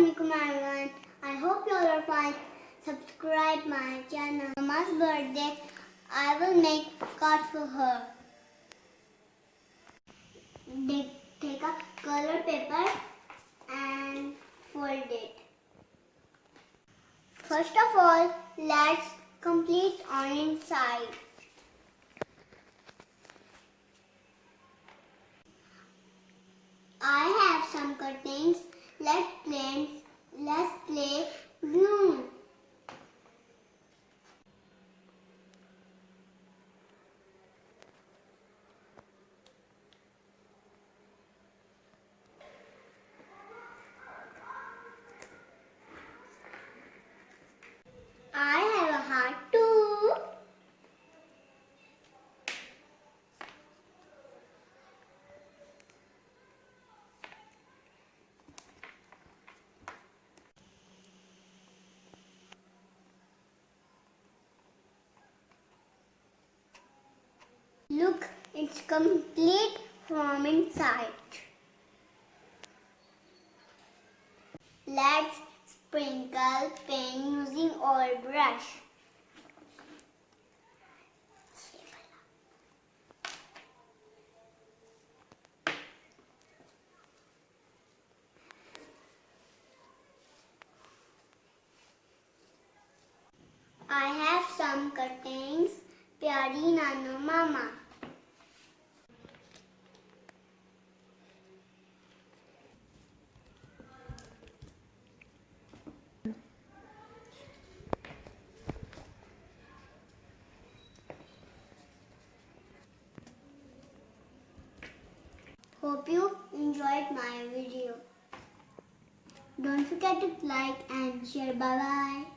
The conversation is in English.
Assalamualaikum everyone. I hope you all are fine. Subscribe my channel. Mama's birthday. I will make card for her. Take a color paper and fold it. First of all, let's complete on inside. I have some cuttings. Let's play glue. I have a heart too. Look, it's complete from inside. Let's sprinkle paint using oil brush. I have some cuttings. Pyari Nano Mama. Hope you enjoyed my video. Don't forget to like and share. Bye bye.